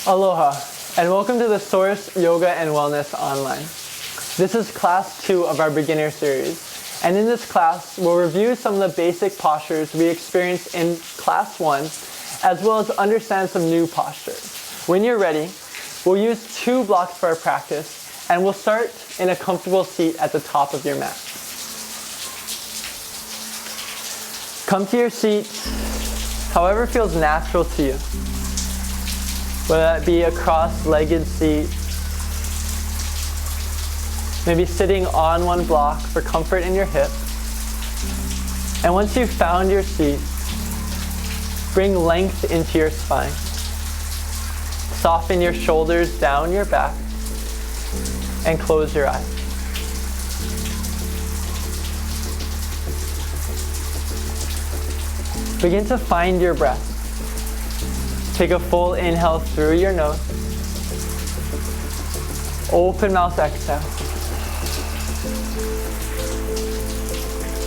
Aloha, and welcome to the Source Yoga and Wellness Online. This is class 2 of our beginner series, and in this class, we'll review some of the basic postures we experienced in class 1, as well as understand some new postures. When you're ready, we'll use 2 blocks for our practice, and we'll start in a comfortable seat at the top of your mat. Come to your seat, however feels natural to you. Whether that be a cross-legged seat, maybe sitting on one block for comfort in your hip. And once you've found your seat, bring length into your spine. Soften your shoulders down your back and close your eyes. Begin to find your breath. Take a full inhale through your nose. Open mouth exhale.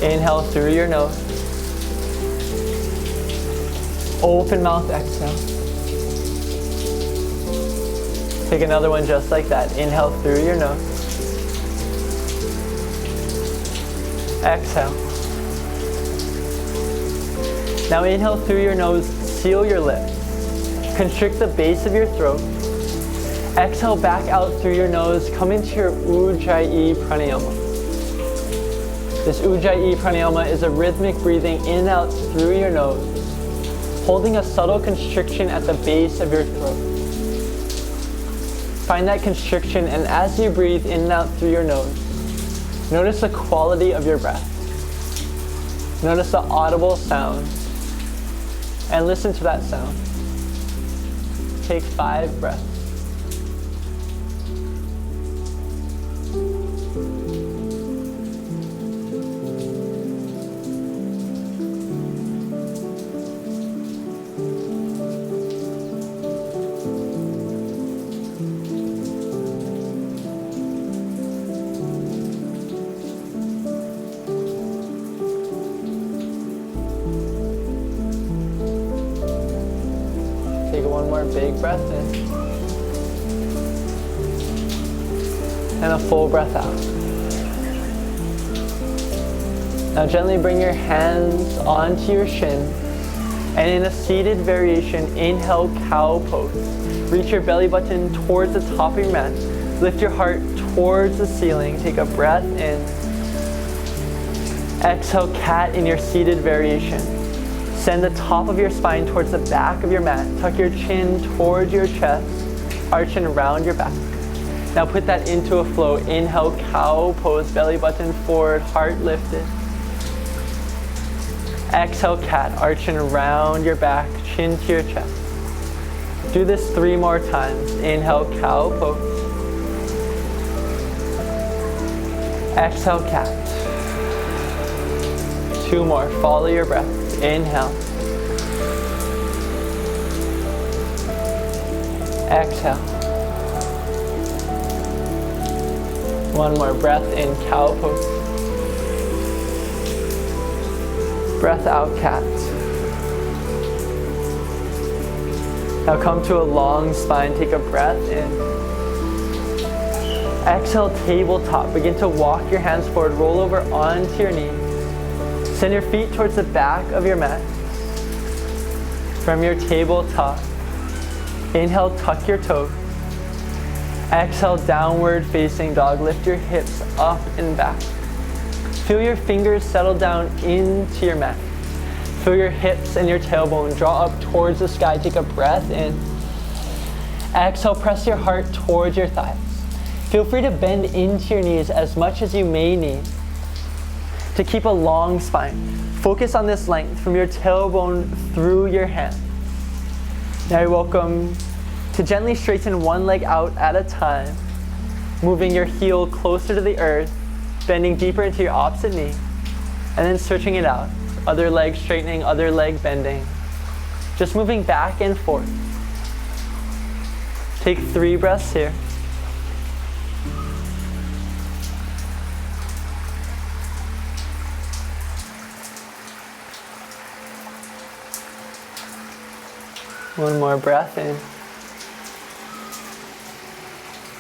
Inhale through your nose. Open mouth exhale. Take another one just like that. Inhale through your nose. Exhale. Now inhale through your nose, seal your lips. Constrict the base of your throat. Exhale back out through your nose. Come into your Ujjayi pranayama. This Ujjayi pranayama is a rhythmic breathing in and out through your nose, holding a subtle constriction at the base of your throat. Find that constriction, and as you breathe in and out through your nose, notice the quality of your breath. Notice the audible sound, and listen to that sound. Take 5 breaths. Take one more big breath in. And a full breath out. Now gently bring your hands onto your shins. And in a seated variation, inhale, cow pose. Reach your belly button towards the top of your mat. Lift your heart towards the ceiling. Take a breath in. Exhale, cat in your seated variation. Send the top of your spine towards the back of your mat. Tuck your chin towards your chest, arching around your back. Now put that into a flow. Inhale, cow pose, belly button forward, heart lifted. Exhale, cat, arching around your back, chin to your chest. Do this 3 more times. Inhale, cow pose. Exhale, cat. 2 more. Follow your breath. Inhale. Exhale. 1 more breath in, cow pose. Breath out, cat. Now come to a long spine. Take a breath in. Exhale, tabletop. Begin to walk your hands forward. Roll over onto your knees. Send your feet towards the back of your mat. From your tabletop, inhale, tuck your toes. Exhale, downward facing dog. Lift your hips up and back. Feel your fingers settle down into your mat. Feel your hips and your tailbone draw up towards the sky. Take a breath in. Exhale, press your heart towards your thighs. Feel free to bend into your knees as much as you may need to keep a long spine. Focus on this length from your tailbone through your hands. Now you're welcome to gently straighten one leg out at a time, moving your heel closer to the earth, bending deeper into your opposite knee, and then switching it out. Other leg straightening, other leg bending. Just moving back and forth. Take 3 breaths here. One more breath in.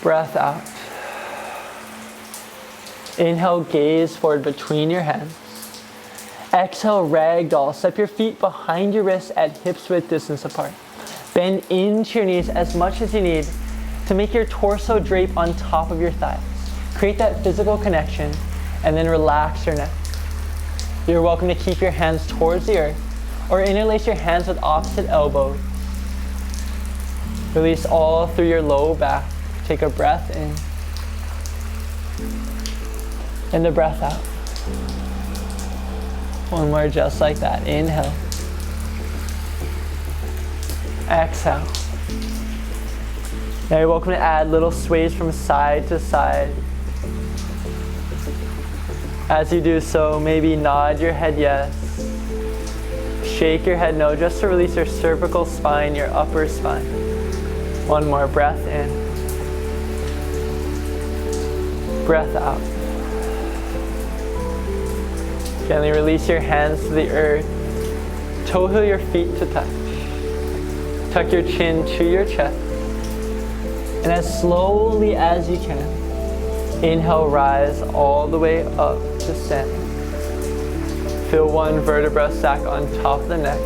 Breath out. Inhale, gaze forward between your hands. Exhale, ragdoll. Step your feet behind your wrists at hips width distance apart. Bend into your knees as much as you need to make your torso drape on top of your thighs. Create that physical connection and then relax your neck. You're welcome to keep your hands towards the earth or interlace your hands with opposite elbows. Release all through your low back. Take a breath in and a breath out. One more just like that. Inhale. Exhale. Now you're welcome to add little sways from side to side. As you do so, maybe nod your head yes. Shake your head no, just to release your cervical spine, your upper spine. One more breath in. Breath out. Gently release your hands to the earth. Toe heel your feet to touch. Tuck your chin to your chest. And as slowly as you can, inhale, rise all the way up to standing. Feel one vertebra stack on top of the neck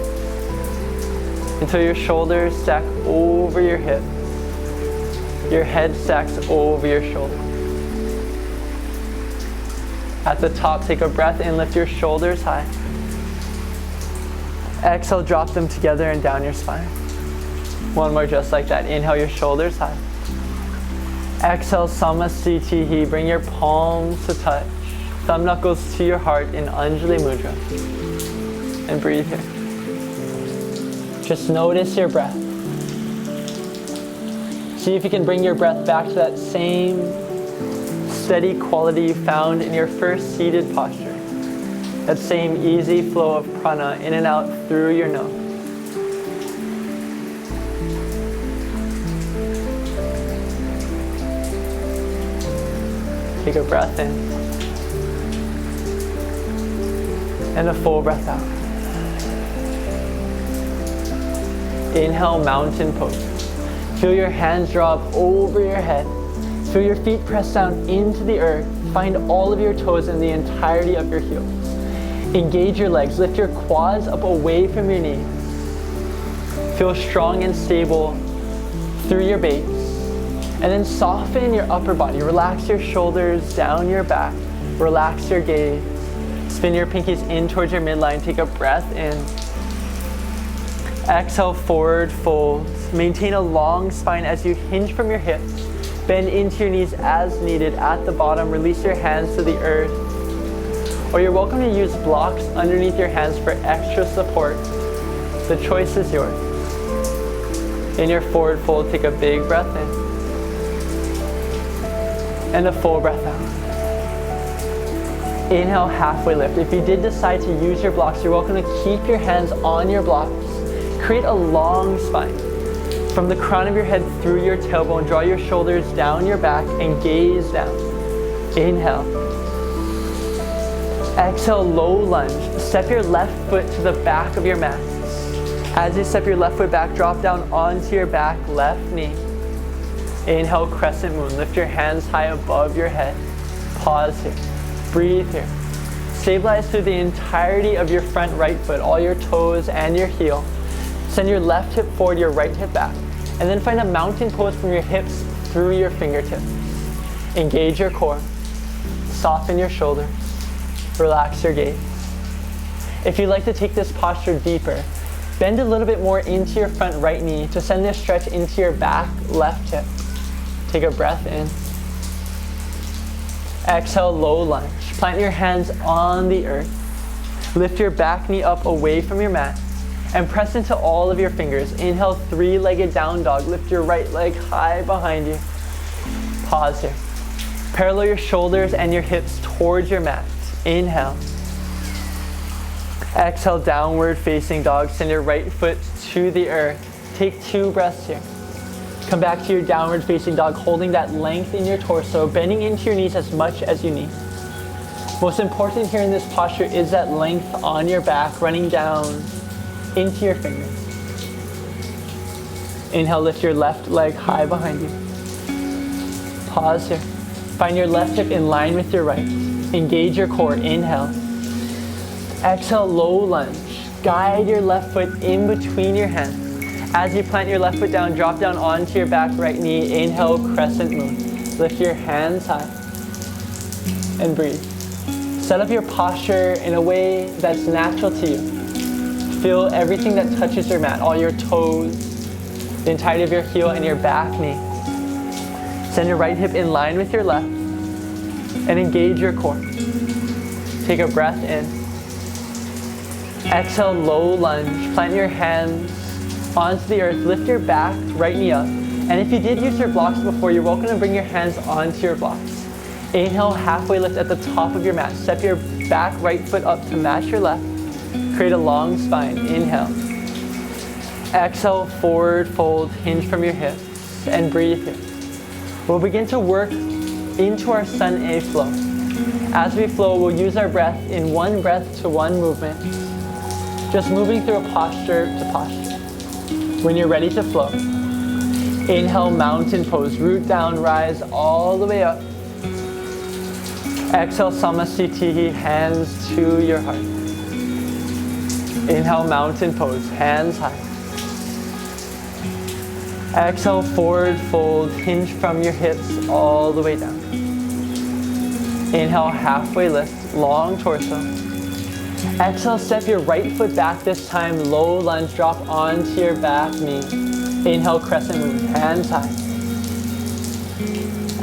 until your shoulders stack over your hips. Your head stacks over your shoulders. At the top, take a breath in, lift your shoulders high. Exhale, drop them together and down your spine. One more just like that. Inhale, your shoulders high. Exhale, Samasthiti. Bring your palms to touch. Thumb knuckles to your heart in Anjali Mudra. And breathe here. Just notice your breath. See if you can bring your breath back to that same steady quality you found in your first seated posture. That same easy flow of prana in and out through your nose. Take a breath in. And a full breath out. Inhale, mountain pose. Feel your hands draw up over your head. Feel your feet press down into the earth. Find all of your toes and the entirety of your heels. Engage your legs. Lift your quads up away from your knees. Feel strong and stable through your base. And then soften your upper body. Relax your shoulders down your back. Relax your gaze. Spin your pinkies in towards your midline. Take a breath in. Exhale, forward fold. Maintain a long spine as you hinge from your hips. Bend into your knees as needed. At the bottom, release your hands to the earth. Or you're welcome to use blocks underneath your hands for extra support. The choice is yours. In your forward fold, take a big breath in. And a full breath out. Inhale, halfway lift. If you did decide to use your blocks, you're welcome to keep your hands on your blocks. Create a long spine. From the crown of your head through your tailbone, draw your shoulders down your back and gaze down. Inhale. Exhale, low lunge. Step your left foot to the back of your mat. As you step your left foot back, drop down onto your back, left knee. Inhale, crescent moon. Lift your hands high above your head. Pause here. Breathe here. Stabilize through the entirety of your front right foot, all your toes and your heel. Send your left hip forward, your right hip back. And then find a mountain pose from your hips through your fingertips. Engage your core. Soften your shoulders. Relax your gaze. If you'd like to take this posture deeper, bend a little bit more into your front right knee to send this stretch into your back left hip. Take a breath in. Exhale, low lunge. Plant your hands on the earth. Lift your back knee up away from your mat and press into all of your fingers. Inhale, three-legged down dog. Lift your right leg high behind you. Pause here. Parallel your shoulders and your hips towards your mat. Inhale. Exhale, downward facing dog. Send your right foot to the earth. Take 2 breaths here. Come back to your downward facing dog, holding that length in your torso, bending into your knees as much as you need. Most important here in this posture is that length on your back, running down into your fingers. Inhale, lift your left leg high behind you. Pause here. Find your left hip in line with your right. Engage your core. Inhale. Exhale, low lunge. Guide your left foot in between your hands. As you plant your left foot down, drop down onto your back right knee. Inhale, crescent moon. Lift your hands high and breathe. Set up your posture in a way that's natural to you. Feel everything that touches your mat, all your toes, the entirety of your heel and your back knee. Send your right hip in line with your left and engage your core. Take a breath in. Exhale, low lunge. Plant your hands onto the earth. Lift your back, right knee up. And if you did use your blocks before, you're welcome to bring your hands onto your blocks. Inhale, halfway lift at the top of your mat. Step your back right foot up to match your left. Create a long spine. Inhale. Exhale, forward fold, hinge from your hips, and breathe here. We'll begin to work into our Sun A flow. As we flow, we'll use our breath in one breath to one movement, just moving through a posture to posture. When you're ready to flow, inhale, mountain pose, root down, rise all the way up. Exhale, Samasthiti, hands to your heart. Inhale, mountain pose, hands high. Exhale, forward fold, hinge from your hips all the way down. Inhale, halfway lift, long torso. Exhale, step your right foot back this time, low lunge, drop onto your back knee. Inhale, crescent moon, hands high.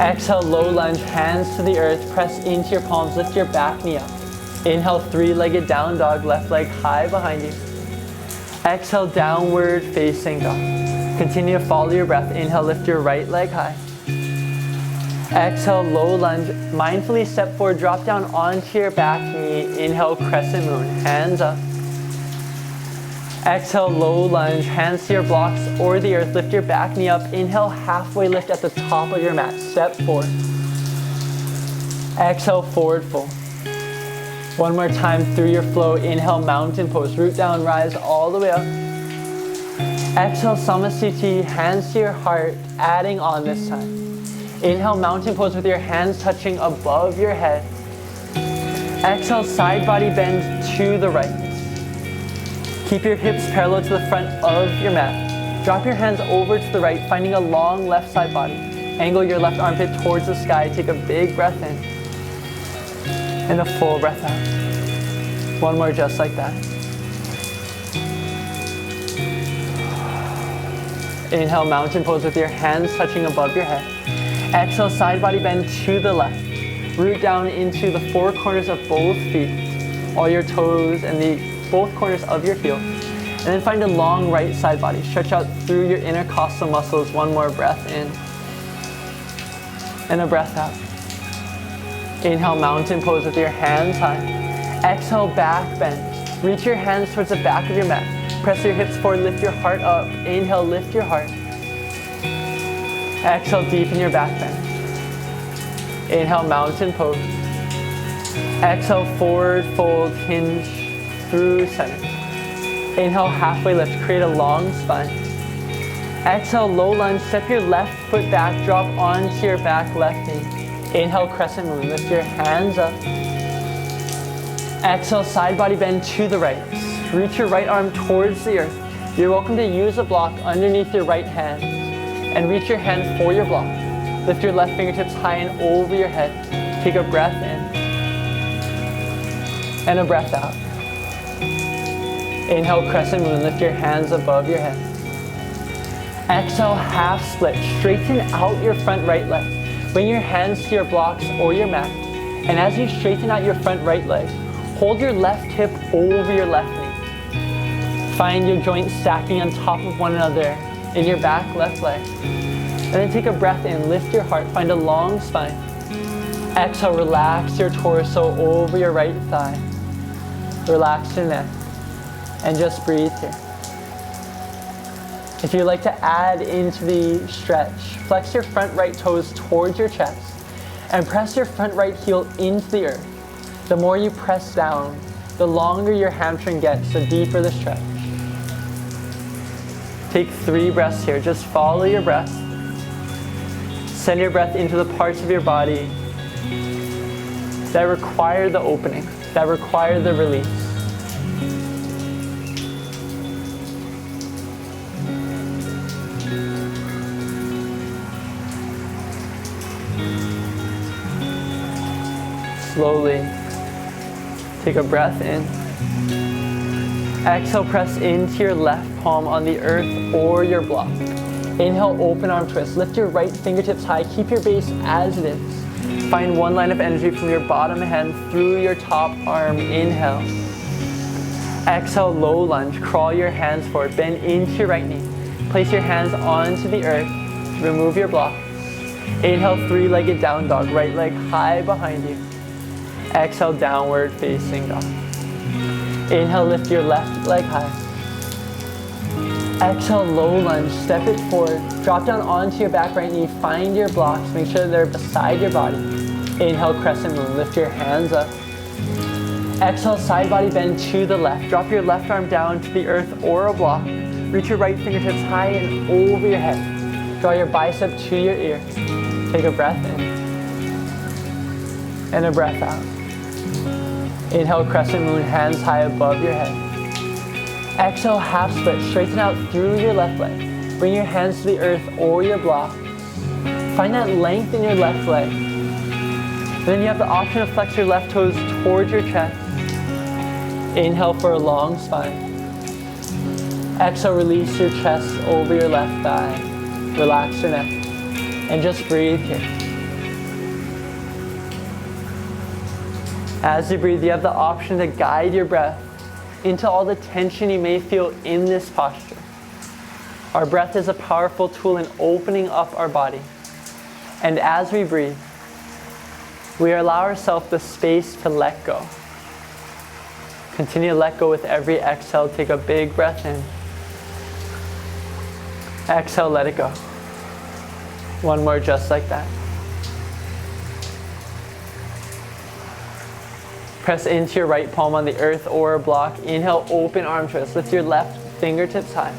Exhale, low lunge, hands to the earth, press into your palms, lift your back knee up. Inhale, three-legged down dog, left leg high behind you. Exhale, downward facing dog. Continue to follow your breath. Inhale, lift your right leg high. Exhale, low lunge. Mindfully step forward, drop down onto your back knee. Inhale, crescent moon, hands up. Exhale, low lunge, hands to your blocks or the earth. Lift your back knee up. Inhale, halfway lift at the top of your mat. Step forward. Exhale, forward fold. One more time through your flow. Inhale, mountain pose, root down, rise all the way up. Exhale, Samasthiti, hands to your heart, adding on this time. Inhale, mountain pose with your hands touching above your head. Exhale, side body bend to the right. Keep your hips parallel to the front of your mat. Drop your hands over to the right, finding a long left side body. Angle your left armpit towards the sky. Take a big breath in. And a full breath out. One more just like that. Inhale, mountain pose with your hands touching above your head. Exhale, side body bend to the left. Root down into the four corners of both feet, all your toes and both corners of your heel. And then find a long right side body. Stretch out through your intercostal muscles. One more breath in. And a breath out. Inhale, mountain pose with your hands high. Exhale, back bend. Reach your hands towards the back of your mat. Press your hips forward, lift your heart up. Inhale, lift your heart. Exhale, deepen your back bend. Inhale, mountain pose. Exhale, forward fold, hinge through center. Inhale, halfway lift, create a long spine. Exhale, low lunge, step your left foot back, drop onto your back left knee. Inhale, crescent moon, lift your hands up. Exhale, side body bend to the right. Reach your right arm towards the earth. You're welcome to use a block underneath your right hand and reach your hand for your block. Lift your left fingertips high and over your head. Take a breath in and a breath out. Inhale, crescent moon, lift your hands above your head. Exhale, half split. Straighten out your front right leg. Bring your hands to your blocks or your mat. And as you straighten out your front right leg, hold your left hip over your left knee. Find your joints stacking on top of one another in your back left leg. And then take a breath in, lift your heart, find a long spine. Exhale, relax your torso over your right thigh. Relax your neck. And just breathe here. If you'd like to add into the stretch, flex your front right toes towards your chest and press your front right heel into the earth. The more you press down, the longer your hamstring gets, the deeper the stretch. Take 3 breaths here. Just follow your breath. Send your breath into the parts of your body that require the opening, that require the release. Slowly take a breath in. Exhale, press into your left palm on the earth or your block. Inhale, open arm twist. Lift your right fingertips high. Keep your base as it is. Find one line of energy from your bottom hand through your top arm. Inhale. Exhale, low lunge. Crawl your hands forward. Bend into your right knee. Place your hands onto the earth. Remove your block. Inhale, three-legged down dog. Right leg high behind you. Exhale, downward facing dog. Inhale, lift your left leg high. Exhale, low lunge, step it forward. Drop down onto your back right knee. Find your blocks, make sure they're beside your body. Inhale, crescent moon, lift your hands up. Exhale, side body bend to the left. Drop your left arm down to the earth or a block. Reach your right fingertips high and over your head. Draw your bicep to your ear. Take a breath in. And a breath out. Inhale, crescent moon, hands high above your head. Exhale, half split, straighten out through your left leg. Bring your hands to the earth or your block. Find that length in your left leg. Then you have the option to flex your left toes towards your chest. Inhale for a long spine. Exhale, release your chest over your left thigh. Relax your neck. And just breathe here. As you breathe, you have the option to guide your breath into all the tension you may feel in this posture. Our breath is a powerful tool in opening up our body. And as we breathe, we allow ourselves the space to let go. Continue to let go with every exhale. Take a big breath in. Exhale, let it go. One more just like that. Press into your right palm on the earth or a block. Inhale, open arm twist. Lift your left fingertips high.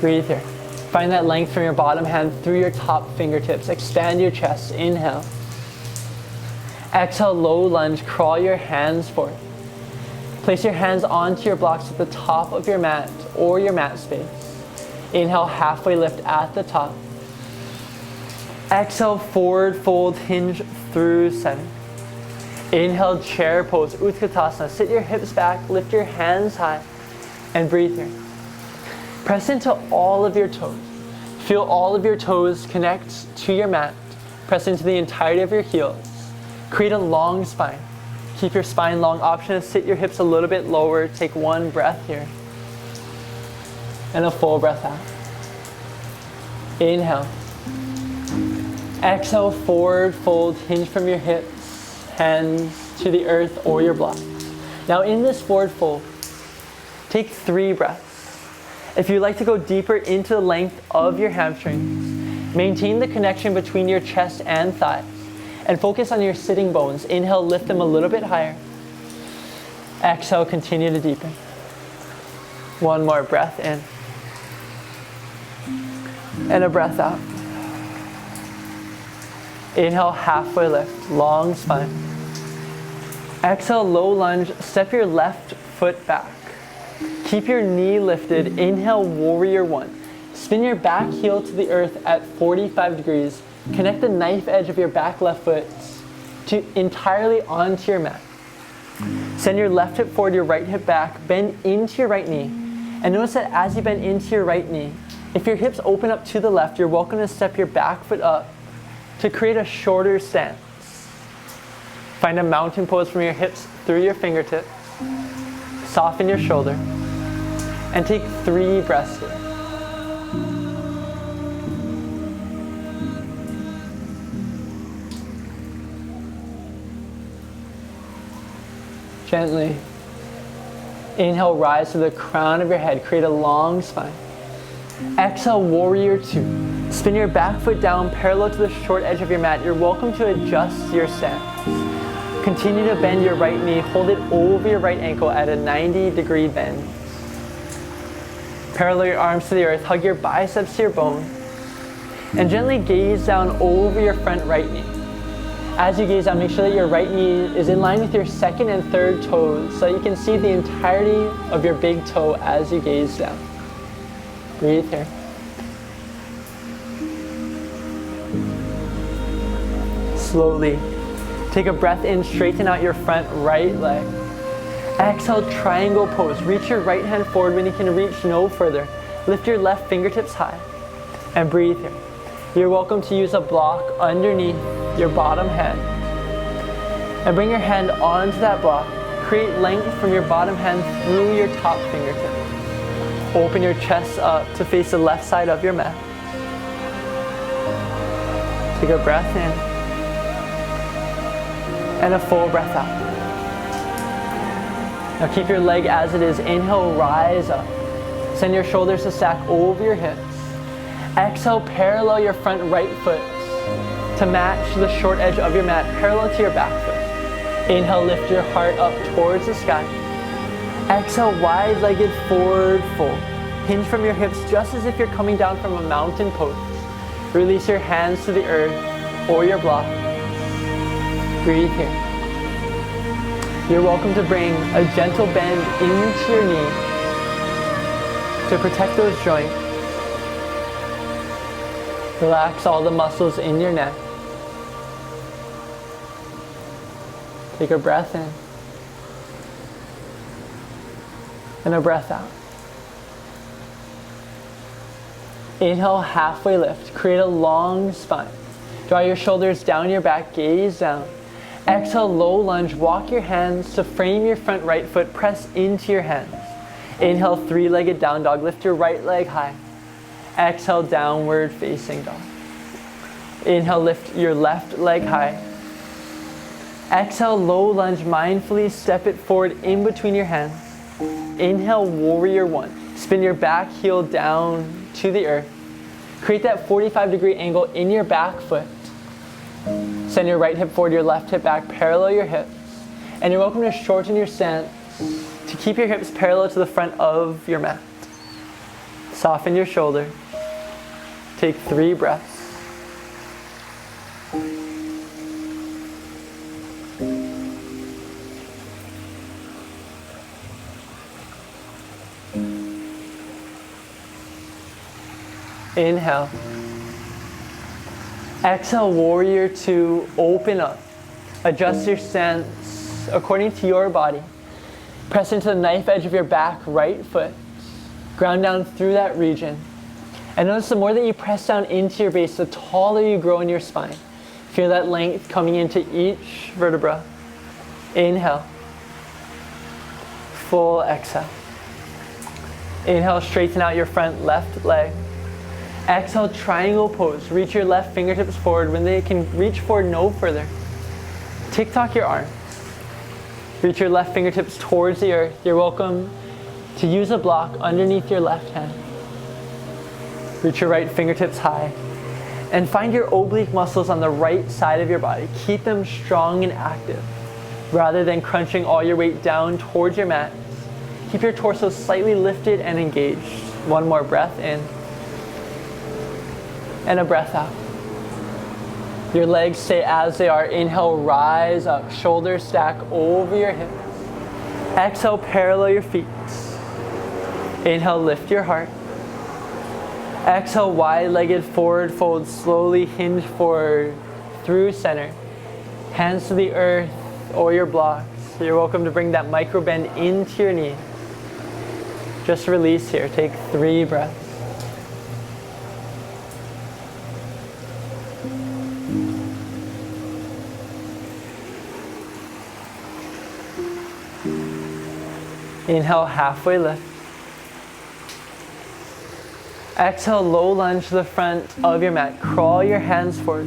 Breathe here. Find that length from your bottom hand through your top fingertips. Expand your chest. Inhale. Exhale, low lunge. Crawl your hands forward. Place your hands onto your blocks at the top of your mat or your mat space. Inhale, halfway lift at the top. Exhale, forward fold, hinge through center. Inhale, chair pose, Utkatasana. Sit your hips back, lift your hands high, and breathe here. Press into all of your toes. Feel all of your toes connect to your mat. Press into the entirety of your heels. Create a long spine. Keep your spine long. Option to sit your hips a little bit lower. Take one breath here. And a full breath out. Inhale. Exhale, forward fold, hinge from your hips, hands to the earth or your block. Now in this forward fold, take 3 breaths. If you'd like to go deeper into the length of your hamstrings, maintain the connection between your chest and thighs, and focus on your sitting bones. Inhale, lift them a little bit higher. Exhale, continue to deepen. One more breath in. And a breath out. Inhale, halfway lift, long spine. Exhale, low lunge, step your left foot back. Keep your knee lifted. Inhale, warrior 1. Spin your back heel to the earth at 45 degrees. Connect the knife edge of your back left foot entirely onto your mat. Send your left hip forward, your right hip back. Bend into your right knee. And notice that as you bend into your right knee, if your hips open up to the left, you're welcome to step your back foot up to create a shorter stance. Find a mountain pose from your hips through your fingertips. Soften your shoulder. And take 3 breaths here. Gently. Inhale, rise to the crown of your head. Create a long spine. Exhale, warrior 2. Spin your back foot down parallel to the short edge of your mat. You're welcome to adjust your stance. Continue to bend your right knee. Hold it over your right ankle at a 90-degree bend. Parallel your arms to the earth. Hug your biceps to your bones. And gently gaze down over your front right knee. As you gaze down, make sure that your right knee is in line with your second and third toes so that you can see the entirety of your big toe as you gaze down. Breathe here. Slowly, take a breath in, straighten out your front right leg. Exhale, triangle pose. Reach your right hand forward when you can reach no further. Lift your left fingertips high and breathe here. You're welcome to use a block underneath your bottom hand. And bring your hand onto that block. Create length from your bottom hand through your top fingertip. Open your chest up to face the left side of your mat. Take a breath in. And a full breath out. Now keep your leg as it is. Inhale, rise up. Send your shoulders to stack over your hips. Exhale, parallel your front right foot to match the short edge of your mat, parallel to your back foot. Inhale, lift your heart up towards the sky. Exhale, wide-legged forward fold. Hinge from your hips just as if you're coming down from a mountain pose. Release your hands to the earth or your block. Breathe here. You're welcome to bring a gentle bend into your knee to protect those joints. Relax all the muscles in your neck. Take a breath in and a breath out. Inhale, halfway lift. Create a long spine. Draw your shoulders down your back, gaze down. Exhale, low lunge. Walk your hands to frame your front right foot. Press into your hands. Inhale, three-legged down dog. Lift your right leg high. Exhale, downward facing dog. Inhale, lift your left leg high. Exhale, low lunge. Mindfully step it forward in between your hands. Inhale, warrior one. Spin your back heel down to the earth. Create that 45-degree angle in your back foot. Send your right hip forward, your left hip back, parallel your hips. And you're welcome to shorten your stance to keep your hips parallel to the front of your mat. Soften your shoulders. Take 3 breaths. Inhale. Exhale, warrior two, open up. Adjust your stance according to your body. Press into the knife edge of your back right foot. Ground down through that region. And notice the more that you press down into your base, the taller you grow in your spine. Feel that length coming into each vertebra. Inhale. Full exhale. Inhale, straighten out your front left leg. Exhale, triangle pose. Reach your left fingertips forward when they can reach forward no further. Tick-tock your arms. Reach your left fingertips towards the earth. You're welcome to use a block underneath your left hand. Reach your right fingertips high. And find your oblique muscles on the right side of your body. Keep them strong and active. Rather than crunching all your weight down towards your mat, keep your torso slightly lifted and engaged. One more breath in. And a breath out. Your legs stay as they are. Inhale, rise up. Shoulders stack over your hips. Exhale, parallel your feet. Inhale, lift your heart. Exhale, wide-legged forward fold. Slowly hinge forward through center. Hands to the earth or your blocks. You're welcome to bring that micro bend into your knee. Just release here. Take 3 breaths. Inhale, halfway lift. Exhale, low lunge to the front of your mat. Crawl your hands forward.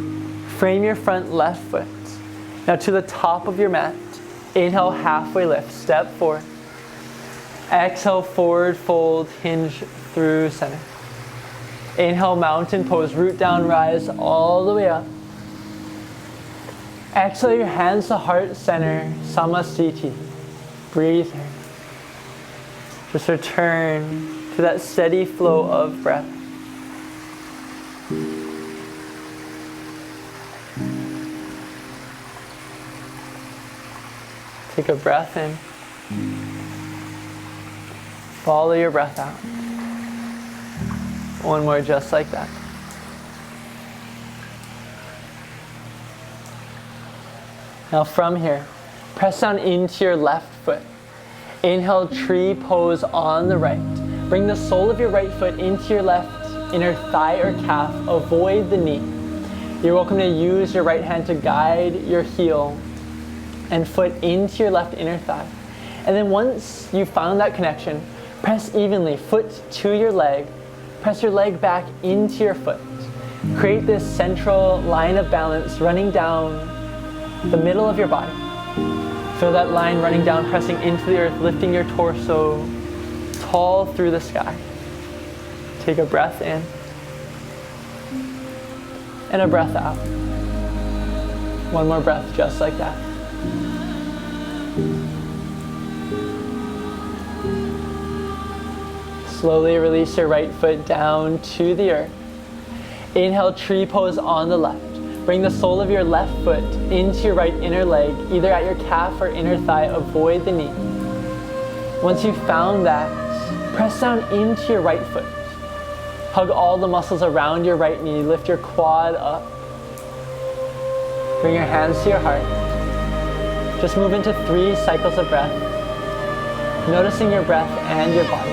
Frame your front left foot. Now to the top of your mat. Inhale, halfway lift. Step forward. Exhale, forward fold, hinge through center. Inhale, mountain pose. Root down, rise all the way up. Exhale, your hands to heart center. Samasthiti. Breathe here. Just return to that steady flow of breath. Take a breath in. Follow your breath out. One more just like that. Now from here, press down into your left foot. Inhale, tree pose on the right. Bring the sole of your right foot into your left inner thigh or calf. Avoid the knee. You're welcome to use your right hand to guide your heel and foot into your left inner thigh. And then once you found that connection, press evenly, foot to your leg. Press your leg back into your foot. Create this central line of balance running down the middle of your body. Feel that line running down, pressing into the earth, lifting your torso tall through the sky. Take a breath in and a breath out. One more breath just like that. Slowly release your right foot down to the earth. Inhale, tree pose on the left. Bring the sole of your left foot into your right inner leg, either at your calf or inner thigh. Avoid the knee. Once you've found that, press down into your right foot. Hug all the muscles around your right knee. Lift your quad up. Bring your hands to your heart. Just move into 3 cycles of breath, noticing your breath and your body.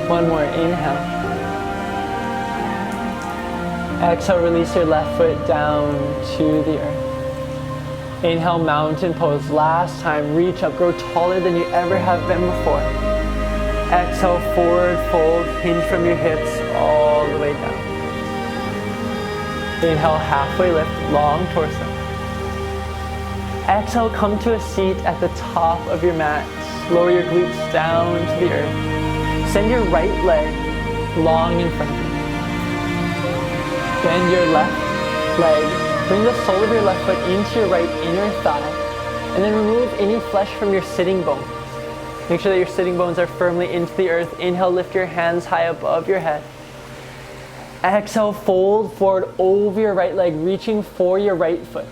One more, inhale. Exhale, release your left foot down to the earth. Inhale, mountain pose. Last time, reach up, grow taller than you ever have been before. Exhale, forward fold, hinge from your hips all the way down. Inhale, halfway lift, long torso. Exhale, come to a seat at the top of your mat. Lower your glutes down to the earth. Send your right leg long in front of you. Bend your left leg. Bring the sole of your left foot into your right inner thigh. And then remove any flesh from your sitting bones. Make sure that your sitting bones are firmly into the earth. Inhale, lift your hands high above your head. Exhale, fold forward over your right leg, reaching for your right foot.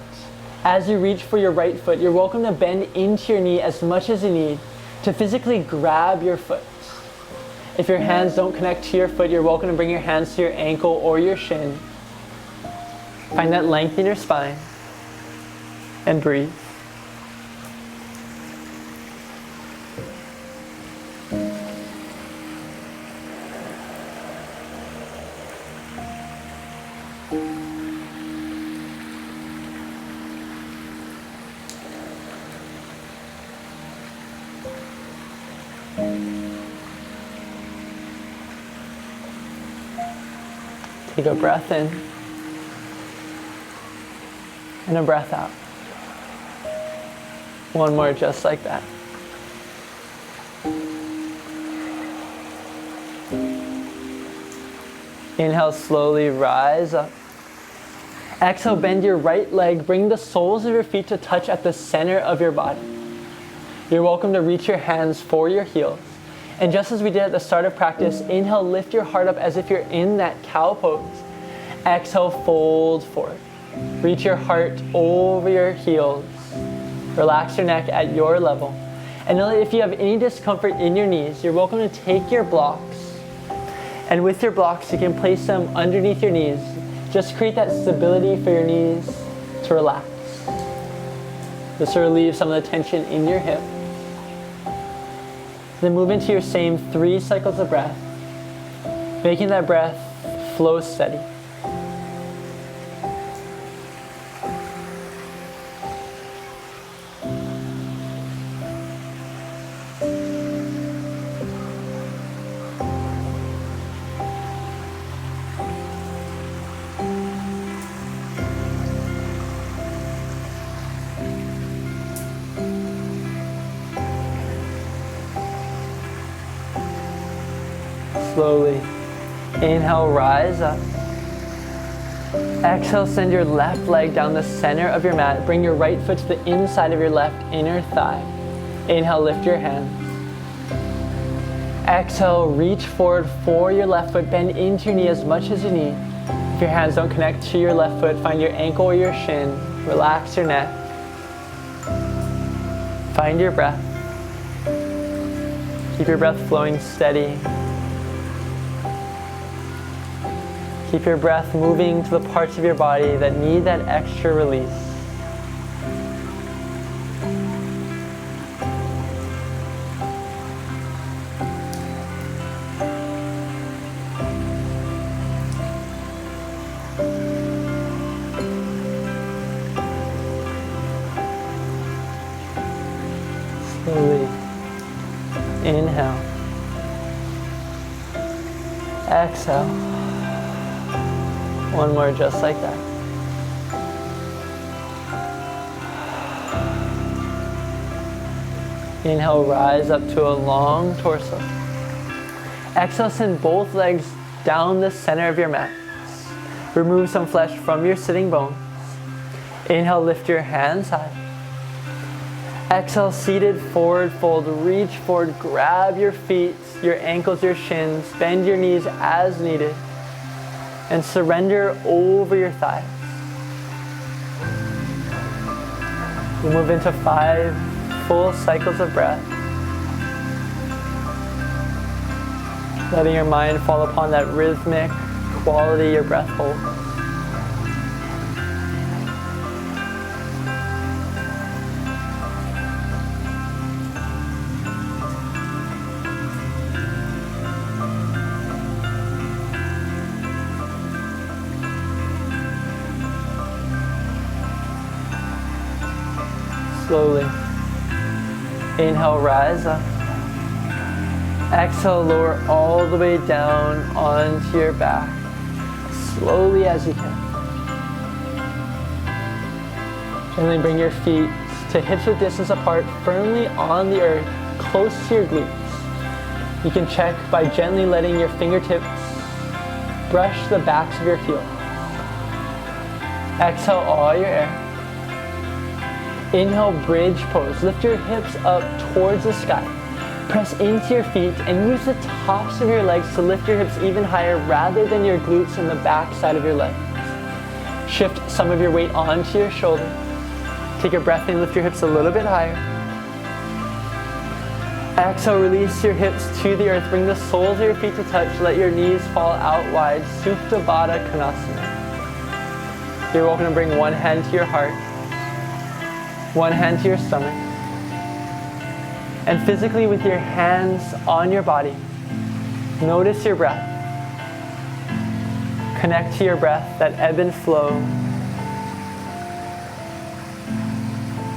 As you reach for your right foot, you're welcome to bend into your knee as much as you need to physically grab your foot. If your hands don't connect to your foot, you're welcome to bring your hands to your ankle or your shin. Find that length in your spine and breathe. Take a breath in and a breath out. One more just like that. Inhale, slowly rise up. Exhale, bend your right leg. Bring the soles of your feet to touch at the center of your body. You're welcome to reach your hands for your heels. And just as we did at the start of practice, inhale, lift your heart up as if you're in that cow pose. Exhale, fold forward. Reach your heart over your heels. Relax your neck at your level. And know that if you have any discomfort in your knees, you're welcome to take your blocks. And with your blocks, you can place them underneath your knees. Just create that stability for your knees to relax. This will relieve some of the tension in your hip. Then move into your same 3 cycles of breath, making that breath flow steady. Slowly. Inhale, rise up. Exhale, send your left leg down the center of your mat. Bring your right foot to the inside of your left inner thigh. Inhale, lift your hands. Exhale, reach forward for your left foot, bend into your knee as much as you need. If your hands don't connect to your left foot, find your ankle or your shin, relax your neck. Find your breath. Keep your breath flowing steady. Keep your breath moving to the parts of your body that need that extra release. Slowly. Inhale. Exhale. One more just like that. Inhale, rise up to a long torso. Exhale, send both legs down the center of your mat. Remove some flesh from your sitting bones. Inhale, lift your hands high. Exhale, seated forward fold, reach forward, grab your feet, your ankles, your shins, bend your knees as needed, and surrender over your thighs. We move into 5 full cycles of breath, letting your mind fall upon that rhythmic quality your breath holds. Slowly. Inhale, rise up. Exhale, lower all the way down onto your back, slowly as you can. Gently bring your feet to hips width distance apart, firmly on the earth, close to your glutes. You can check by gently letting your fingertips brush the backs of your heels. Exhale all your air. Inhale, bridge pose. Lift your hips up towards the sky. Press into your feet and use the tops of your legs to lift your hips even higher rather than your glutes and the back side of your legs. Shift some of your weight onto your shoulders. Take your breath in, lift your hips a little bit higher. Exhale, release your hips to the earth. Bring the soles of your feet to touch. Let your knees fall out wide. Supta Baddha Konasana. You're welcome to bring one hand to your heart, one hand to your stomach, and physically with your hands on your body, notice your breath. Connect to your breath, that ebb and flow.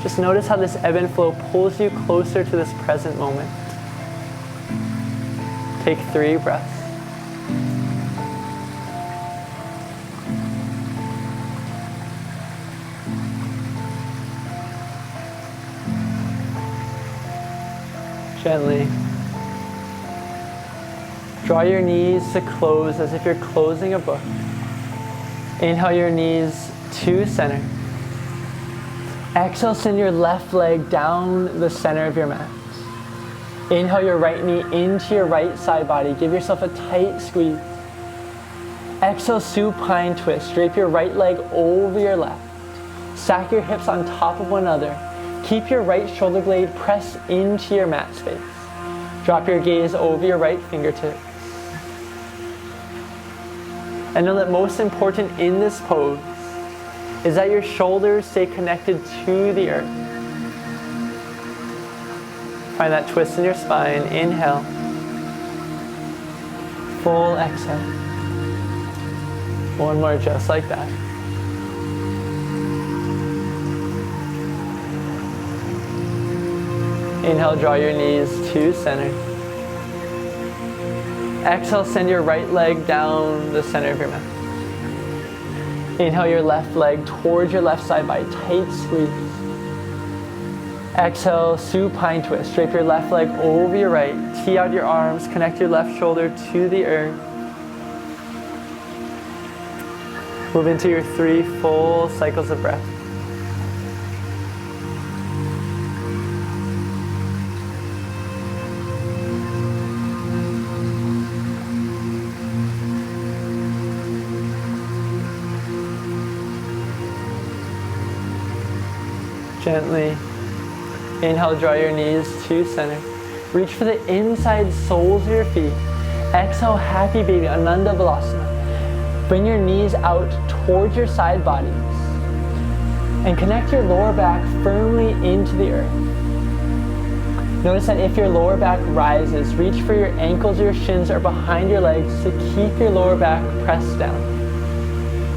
Just notice how this ebb and flow pulls you closer to this present moment. Take 3 breaths. Gently. Draw your knees to close as if you're closing a book. Inhale your knees to center. Exhale, send your left leg down the center of your mat. Inhale your right knee into your right side body. Give yourself a tight squeeze. Exhale, supine twist. Drape your right leg over your left. Stack your hips on top of one another. Keep your right shoulder blade pressed into your mat space. Drop your gaze over your right fingertips. And know that most important in this pose is that your shoulders stay connected to the earth. Find that twist in your spine. Inhale. Full exhale. One more just like that. Inhale, draw your knees to center. Exhale, send your right leg down the center of your mat. Inhale your left leg towards your left side by tight squeeze. Exhale, supine twist. Drape your left leg over your right. Tee out your arms. Connect your left shoulder to the earth. Move into your 3 full cycles of breath. Gently inhale, draw your knees to center. Reach for the inside soles of your feet. Exhale, happy baby, Ananda Balasana. Bring your knees out towards your side bodies and connect your lower back firmly into the earth. Notice that if your lower back rises, reach for your ankles or your shins or behind your legs to keep your lower back pressed down.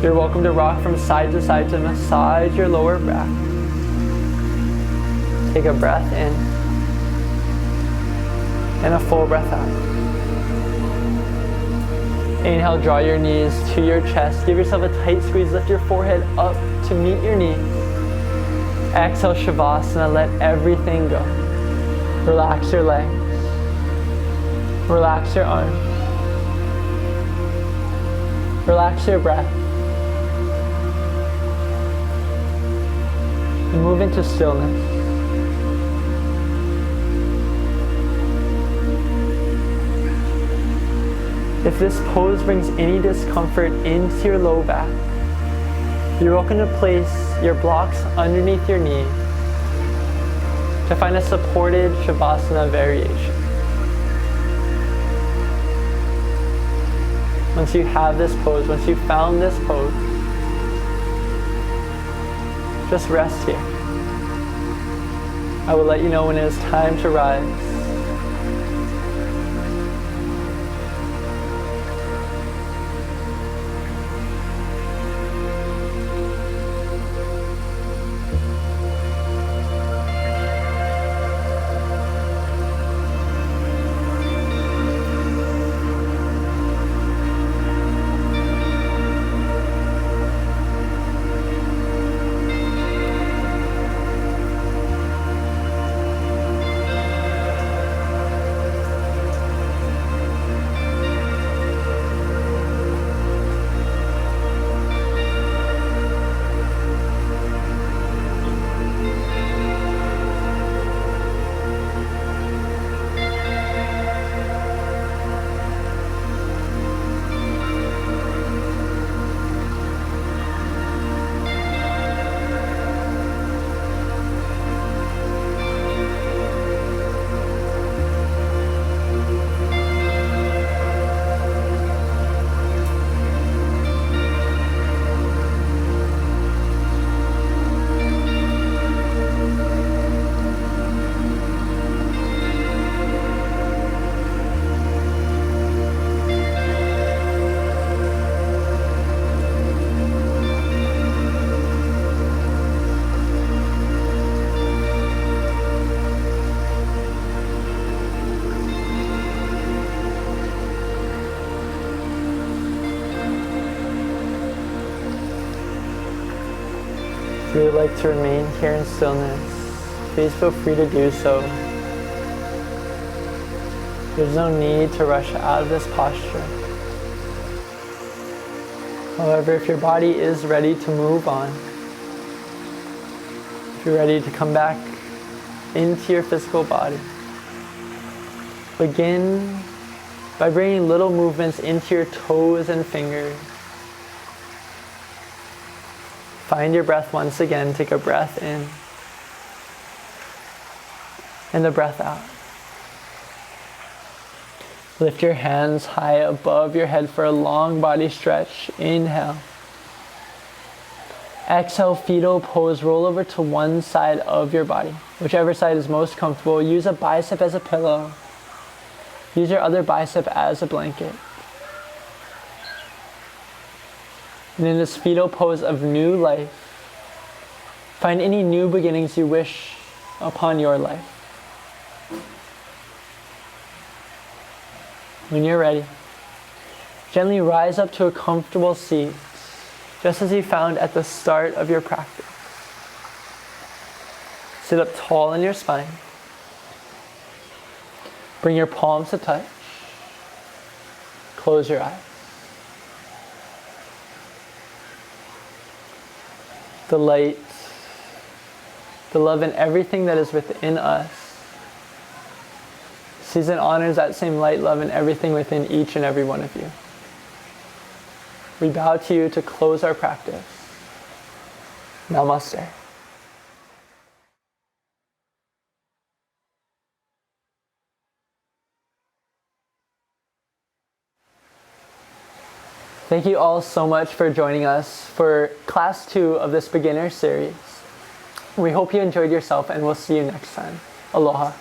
You're welcome to rock from side to massage your lower back. Take a breath in and a full breath out. Inhale, draw your knees to your chest. Give yourself a tight squeeze. Lift your forehead up to meet your knees. Exhale, Shavasana. Let everything go. Relax your legs. Relax your arms. Relax your breath. And move into stillness. If this pose brings any discomfort into your low back, you're welcome to place your blocks underneath your knee to find a supported Shavasana variation. Once you have this pose, once you've found this pose, just rest here. I will let you know when it is time to rise. If you would like to remain here in stillness, please feel free to do so. There's no need to rush out of this posture. However, if your body is ready to move on, if you're ready to come back into your physical body, begin by bringing little movements into your toes and fingers. Find your breath once again. Take a breath in and a breath out. Lift your hands high above your head for a long body stretch. Inhale. Exhale, fetal pose. Roll over to one side of your body, whichever side is most comfortable. Use a bicep as a pillow. Use your other bicep as a blanket. And in this fetal pose of new life, find any new beginnings you wish upon your life. When you're ready, gently rise up to a comfortable seat, just as you found at the start of your practice. Sit up tall in your spine. Bring your palms to touch. Close your eyes. The light, the love and everything that is within us sees and honors that same light, love, and everything within each and every one of you. We bow to you to close our practice. Namaste. Thank you all so much for joining us for class 2 of this beginner series. We hope you enjoyed yourself, and we'll see you next time. Aloha.